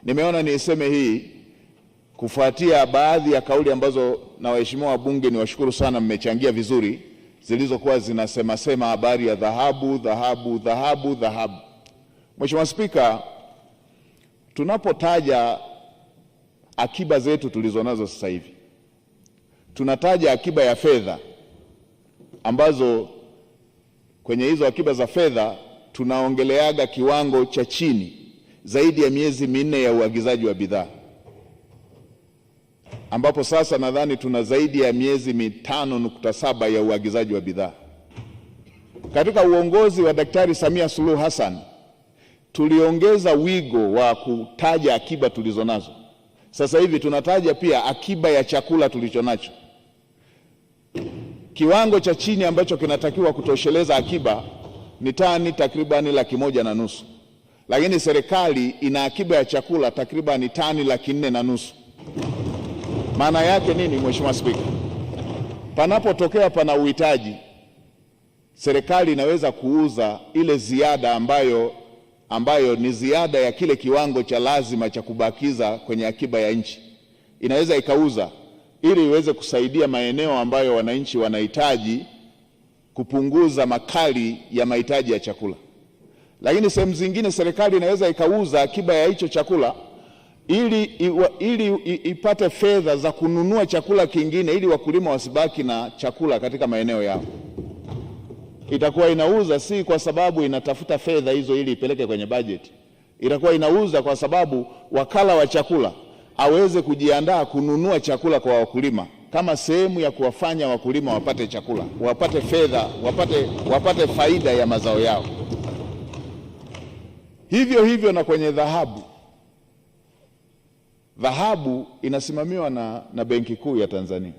Nimeona niseme hii kufuatia baadhi ya kauli ambazo na waheshimiwa wabunge, ni washukuru sana, mmechangia vizuri, zilizokuwa zinasema habari ya dhahabu. Mheshimiwa Spika, tunapotaja akiba zetu tulizonazo sasa hivi, tunataja akiba ya fedha ambazo kwenye hizo akiba za fedha tunaongeleaga kiwango cha chini zaidi ya miezi 4 ya uagizaji wa bidhaa, ambapo sasa nadhani tuna zaidi ya miezi 5.7 ya uagizaji wa bidhaa. Katika uongozi wa Daktari Samia Suluhu Hassan tuliongeza wigo wa kutaja akiba tulizonazo. Sasa hivi tunataja pia akiba ya chakula tulichonacho. Kiwango cha chini ambacho kinatakiwa kutosheleza akiba ni tani takribani 1,500,000, lakini serikali ina akiba ya chakula takribani tani 450,000. Maana yake nini, Mheshimiwa Spika? Panapotokea pana uhitaji, serikali inaweza kuuza ile ziada ambayo ni ziada ya kile kiwango cha lazima cha kubakiza kwenye akiba ya nchi. Inaweza ikauza ili iweze kusaidia maeneo ambayo wananchi wanahitaji kupunguza makali ya mahitaji ya chakula. Lakini sehemu zingine serikali inaweza ikauza akiba ya hicho chakula ili ipate fedha za kununua chakula kingine, ili wakulima wasibaki na chakula katika maeneo yao. Itakuwa inauza si kwa sababu inatafuta fedha hizo ili ipeleke kwenye bajeti. Itakuwa inauza kwa sababu wakala wa chakula aweze kujiandaa kununua chakula kwa wakulima, kama sehemu ya kuwafanya wakulima wapate chakula, wapate fedha, wapate faida ya mazao yao. Hivyo na kwenye dhahabu. Dhahabu inasimamiwa na Benki Kuu ya Tanzania,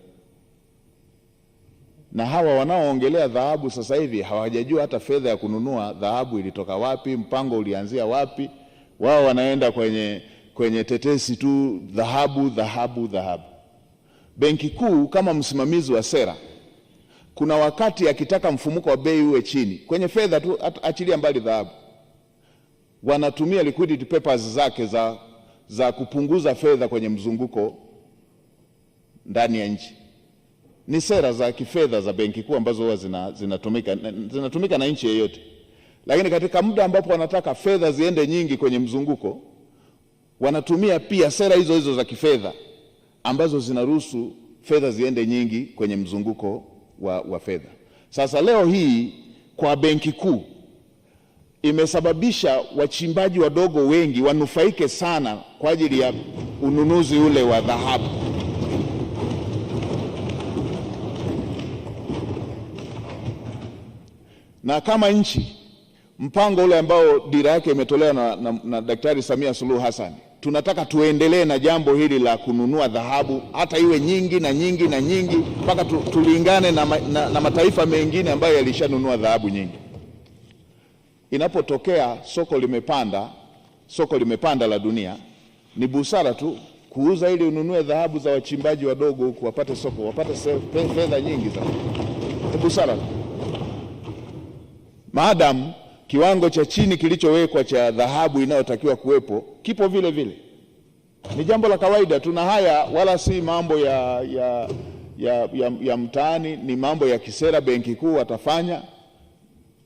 na hawa wanaoongelea dhahabu sasa hivi hawajajua hata fedha ya kununua dhahabu ilitoka wapi, mpango ulianzia wapi. Wao wanaenda kwenye tetesi tu, dhahabu. Benki Kuu kama msimamizi wa sera, kuna wakati akitaka mfumuko wa bei uwe chini kwenye fedha tu, achilia mbali dhahabu, wanatumia liquidity papers zake za kupunguza fedha kwenye mzunguko ndani ya nchi. Ni sera za kifedha za Benki Kuu ambazo huwa zinatumika na nchi yoyote. Lakini katika muda ambapo wanataka fedha ziende nyingi kwenye mzunguko, wanatumia pia sera hizo za kifedha ambazo zinaruhusu fedha ziende nyingi kwenye mzunguko wa fedha. Sasa leo hii kwa Benki Kuu imesababisha wachimbaji wadogo wengi wanufaike sana kwa ajili ya ununuzi ule wa dhahabu. Na kama nchi, mpango ule ambao dira yake imetolewa na Daktari Samia Suluhu Hassan, tunataka tuendelee na jambo hili la kununua dhahabu, hata iwe nyingi mpaka tulingane na mataifa mengine ambayo yalishanunua dhahabu nyingi. Inapotokea soko limepanda la dunia, ni busara tu kuuza ili ununue dhahabu za wachimbaji wadogo huku, wapate soko, wapate fedha nyingi za. Ni busara. Maadamu kiwango cha chini kilichowekwa cha dhahabu inayotakiwa kuwepo kipo vile vile, ni jambo la kawaida. Tuna haya wala si mambo ya mtaani, ni mambo ya kisera. Benki Kuu watafanya,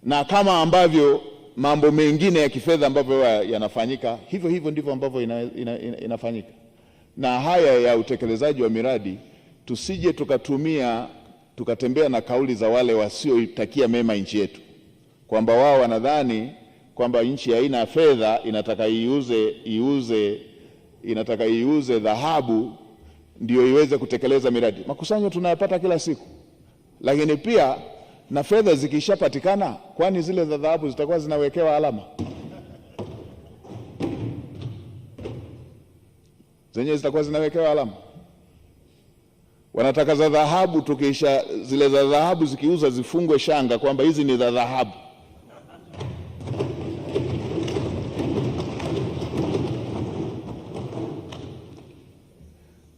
na kama ambavyo mambo mengine ya kifedha ambavyo yanafanyika, hivyo ndivyo ambavyo inafanyika. Na haya ya utekelezaji wa miradi, tusije tukatembea na kauli za wale wasioitakia mema nchi yetu, kwamba wao wanadhani kwamba nchi haina fedha, inataka iuze dhahabu ndio iweze kutekeleza miradi. Makusanyo tunayapata kila siku, lakini pia na fedha zikishapatikana, kwani zile za dhahabu zitakuwa zinawekewa alama? Zenyewe zitakuwa zinawekewa alama. Wanataka za dhahabu, zile za dhahabu zikiuza zifungwe shanga kwamba hizi ni za dhahabu.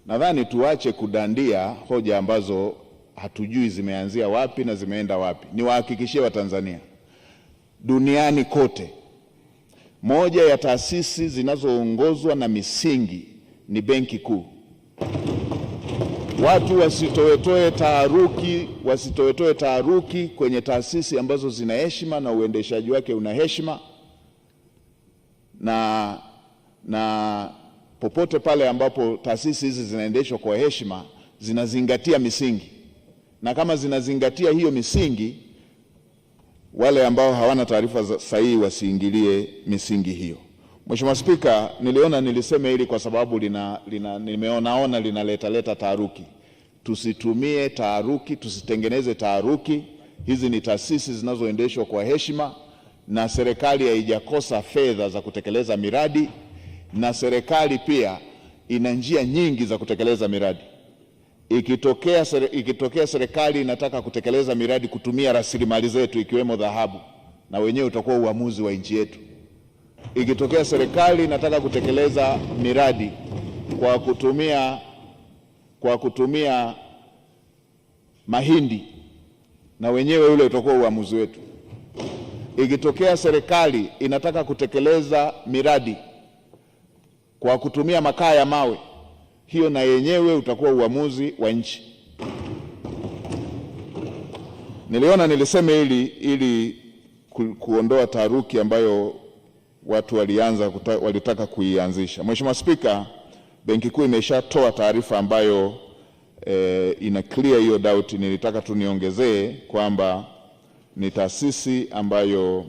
Nadhani tuache kudandia hoja ambazo hatujui zimeanzia wapi na zimeenda wapi. Niwahakikishie Watanzania, duniani kote Moja ya taasisi zinazoongozwa na misingi ni Benki Kuu. Watu wasitoetoe taharuki kwenye taasisi ambazo zina heshima na uendeshaji wake una heshima, na popote pale ambapo taasisi hizi zinaendeshwa kwa heshima, zinazingatia misingi, na kama zinazingatia hiyo misingi, wale ambao hawana taarifa sahihi wasiingilie misingi hiyo. Mheshimiwa Spika, niliona niliseme hili kwa sababu nimeona linaleta taharuki. Tusitumie taharuki, tusitengeneze taharuki. Hizi ni taasisi zinazoendeshwa kwa heshima, na serikali haijakosa fedha za kutekeleza miradi, na serikali pia ina njia nyingi za kutekeleza miradi. Ikitokea serikali inataka kutekeleza miradi kutumia rasilimali zetu ikiwemo dhahabu, na wenyewe utakuwa uamuzi wa nchi yetu. Ikitokea serikali inataka kutekeleza miradi kwa kutumia mahindi, na wenyewe ule utakuwa uamuzi wetu. Ikitokea serikali inataka kutekeleza miradi kwa kutumia makaa ya mawe, hiyo na yenyewe utakuwa uamuzi wa nchi. Niliona niliseme ili kuondoa taharuki ambayo watu walitaka kuianzisha. Mheshimiwa Spika, Benki Kuu imeshatoa taarifa ambayo ina clear hiyo doubt. Nilitaka tu niongezee kwamba ni taasisi ambayo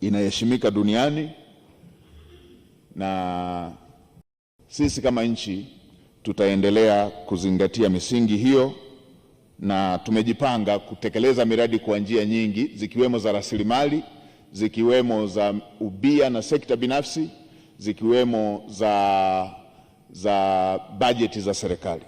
inaheshimika duniani, na sisi kama nchi tutaendelea kuzingatia misingi hiyo, na tumejipanga kutekeleza miradi kwa njia nyingi, zikiwemo za rasilimali, zikiwemo za ubia na sekta binafsi, zikiwemo za bajeti za serikali.